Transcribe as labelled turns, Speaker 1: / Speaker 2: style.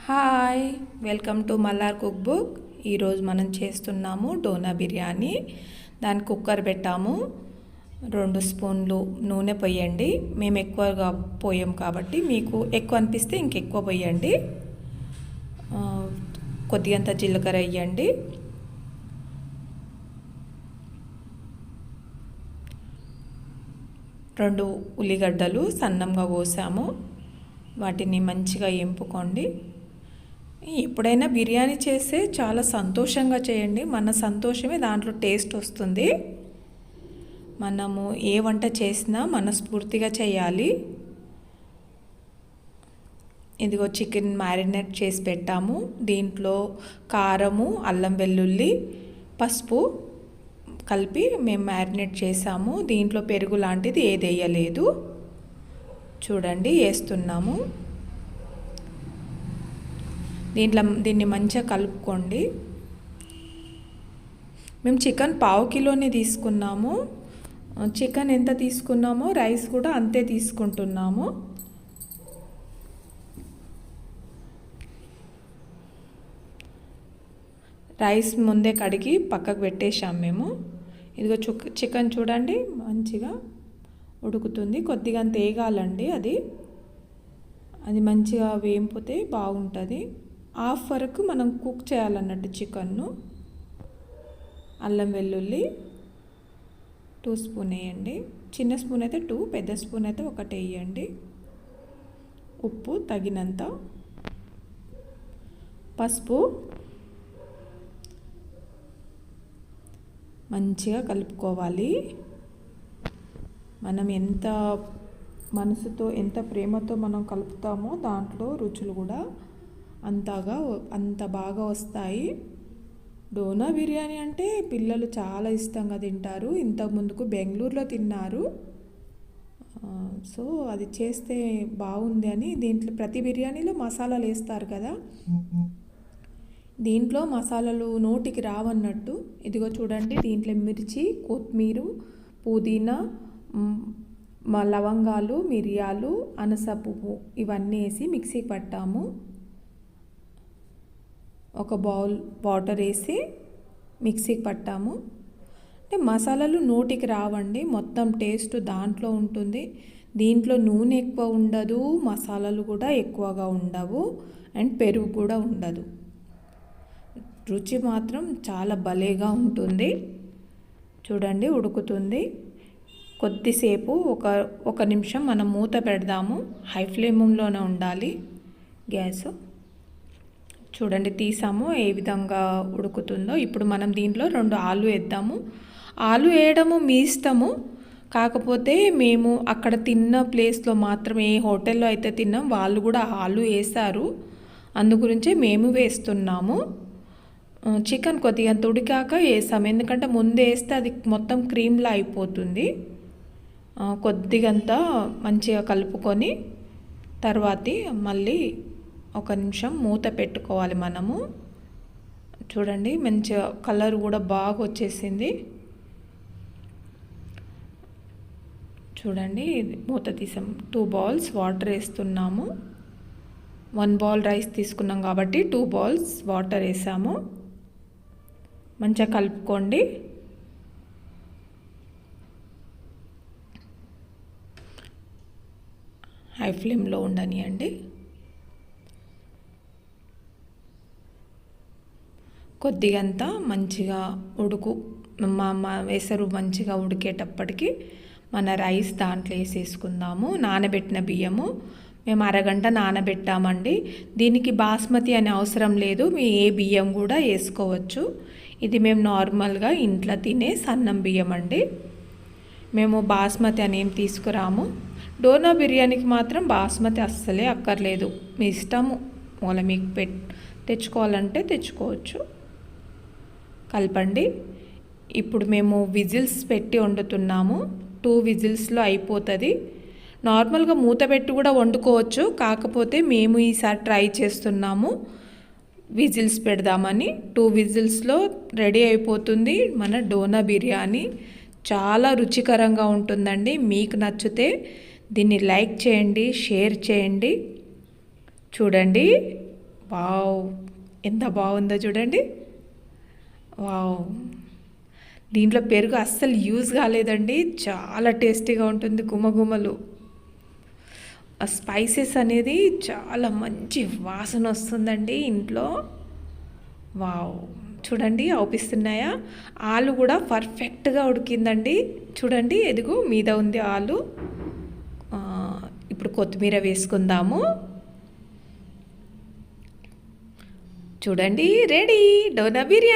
Speaker 1: Hi, welcome to Mallar cook book. ఈరోజు మనం చేస్తున్నాము డోనా బిర్యానీ. దానికి కుక్కర్ పెట్టాము. 2 స్పూన్లు నూనె పోయండి. మేము ఎక్కువగా పోయాం కాబట్టి మీకు ఎక్కువ అనిపిస్తే ఇంకెక్కువ పోయండి. కొద్దిగంత జీలకర్ర వేయండి. రెండు ఉల్లిగడ్డలు సన్నంగా కోసాము. వాటిని మంచిగా ఎంపుకోండి. ఎప్పుడైనా బిర్యానీ చేస్తే చాలా సంతోషంగా చేయండి. మన సంతోషమే దాంట్లో టేస్ట్ వస్తుంది. మనము ఏ వంట చేసినా మనస్ఫూర్తిగా చేయాలి. ఇదిగో చికెన్ మ్యారినేట్ చేసి పెట్టాము. దీంట్లో కారము, అల్లం వెల్లుల్లి, పసుపు కలిపి మేము మ్యారినేట్ చేసాము. దీంట్లో పెరుగు లాంటిది ఏది వేయలేదు. చూడండి, వేస్తున్నాము. దీన్ని మంచిగా కలుపుకోండి. మేము చికెన్ 1/2 కిలోనే తీసుకున్నాము. చికెన్ ఎంత తీసుకున్నామో రైస్ కూడా అంతే తీసుకుంటున్నాము. రైస్ ముందే కడిగి పక్కకు పెట్టేశాం మేము. ఇదిగో చికెన్ చూడండి, మంచిగా ఉడుకుతుంది. కొద్దిగా అంత వేగాలండి. అది మంచిగా వేంపితే బాగుంటుంది. హాఫ్ వరకు మనం కుక్ చేయాలన్నట్టు చికెన్ను. అల్లం వెల్లుల్లి 2 స్పూన్ వేయండి. చిన్న స్పూన్ అయితే 2, పెద్ద స్పూన్ అయితే 1 వేయండి. ఉప్పు తగినంత, పసుపు మంచిగా కలుపుకోవాలి. మనం ఎంత మనసుతో ఎంత ప్రేమతో మనం కలుపుతామో దాంట్లో రుచులు కూడా అంత బాగా వస్తాయి. డోనా బిర్యానీ అంటే పిల్లలు చాలా ఇష్టంగా తింటారు. ఇంతకుముందుకు బెంగళూరులో తిన్నారు. సో అది చేస్తే బాగుంది అని దీంట్లో ప్రతి బిర్యానీలో మసాలాలు వేస్తారు కదా, దీంట్లో మసాలాలు నోటికి రావన్నట్టు. ఇదిగో చూడండి, దీంట్లో మిర్చి, కొత్తిమీర, పుదీనా, లవంగాలు, మిరియాలు, అనాస పువ్వు ఇవన్నీ వేసి మిక్సీ పట్టాము. 1 బౌల్ వాటర్ వేసి మిక్సీకి పట్టాము. అంటే మసాలాలు నోటికి రావండి, మొత్తం టేస్ట్ దాంట్లో ఉంటుంది. దీంట్లో నూనె ఎక్కువ ఉండదు, మసాలాలు కూడా ఎక్కువగా ఉండవు, అండ్ పెరుగు కూడా ఉండదు. రుచి మాత్రం చాలా భలేగా ఉంటుంది. చూడండి, ఉడుకుతుంది. కొద్దిసేపు ఒక నిమిషం మనం మూత పెడదాము. హై ఫ్లేమ్లోనే ఉండాలి గ్యాస్. చూడండి, తీసాము ఏ విధంగా ఉడుకుతుందో. ఇప్పుడు మనం దీంట్లో 2 ఆలు వేద్దాము. ఆలు వేయడము మీ ఇష్టము. కాకపోతే మేము అక్కడ తిన్న ప్లేస్లో మాత్రం, ఏ హోటల్లో అయితే తిన్నాం వాళ్ళు కూడా ఆలు వేశారు. అందుగురించే మేము వేస్తున్నాము. చికెన్ కొద్దిగా ఉడికాక వేసాము, ఎందుకంటే ముందు వేస్తే అది మొత్తం క్రీమ్లా అయిపోతుంది. కొద్దిగంతా మంచిగా కలుపుకొని తర్వాత మళ్ళీ 1 నిమిషం మూత పెట్టుకోవాలి మనము. చూడండి, మంచిగా కలర్ కూడా బాగా వచ్చేసింది. చూడండి, మూత తీసాం. 2 బౌల్స్ వాటర్ వేస్తున్నాము. 1 బౌల్ రైస్ తీసుకున్నాం కాబట్టి 2 బౌల్స్ వాటర్ వేసాము. మంచిగా కలుపుకోండి. హై ఫ్లేమ్లో ఉండనియండి. కొద్దిగంతా మంచిగా ఎసరు మంచిగా ఉడికేటప్పటికి మన రైస్ దాంట్లో వేసేసుకుందాము. నానబెట్టిన బియ్యము మేము అరగంట నానబెట్టామండి. దీనికి బాస్మతి అనే అవసరం లేదు, మీ ఏ బియ్యం కూడా వేసుకోవచ్చు. ఇది మేము నార్మల్గా ఇంట్లో తినే సన్నం బియ్యం అండి. మేము బాస్మతి అనేం తీసుకురాము. డోనా బిర్యానీకి మాత్రం బాస్మతి అస్సలే అక్కర్లేదు, మీ ఇష్టము. ఒకవేళ మీకు తెచ్చుకోవాలంటే తెచ్చుకోవచ్చు. కలపండి. ఇప్పుడు మేము విజిల్స్ పెట్టి వండుతున్నాము. 2 విజిల్స్లో అయిపోతుంది. నార్మల్గా మూత పెట్టి కూడా వండుకోవచ్చు, కాకపోతే మేము ఈసారి ట్రై చేస్తున్నాము విజిల్స్ పెడదామని. 2 విజిల్స్లో రెడీ అయిపోతుంది మన డోనా బిర్యానీ. చాలా రుచికరంగా ఉంటుందండి. మీకు నచ్చితే దీన్ని లైక్ చేయండి, షేర్ చేయండి. చూడండి, వావ్, ఎంత బాగుందో చూడండి. వావ్, దీంట్లో పెరుగు అస్సలు యూజ్ కాలేదండి. చాలా టేస్టీగా ఉంటుంది. గుమగుమలు, ఆ స్పైసెస్ అనేది చాలా మంచి వాసన వస్తుందండి ఇంట్లో. వావ్, చూడండి అవుపిస్తున్నాయా. ఆలు కూడా పర్ఫెక్ట్గా ఉడికిందండి. చూడండి ఎదుగు మీద ఉంది ఆలు. ఇప్పుడు కొత్తిమీర వేసుకుందాము. చూడండి రెడీ డోనా బిర్యానీ.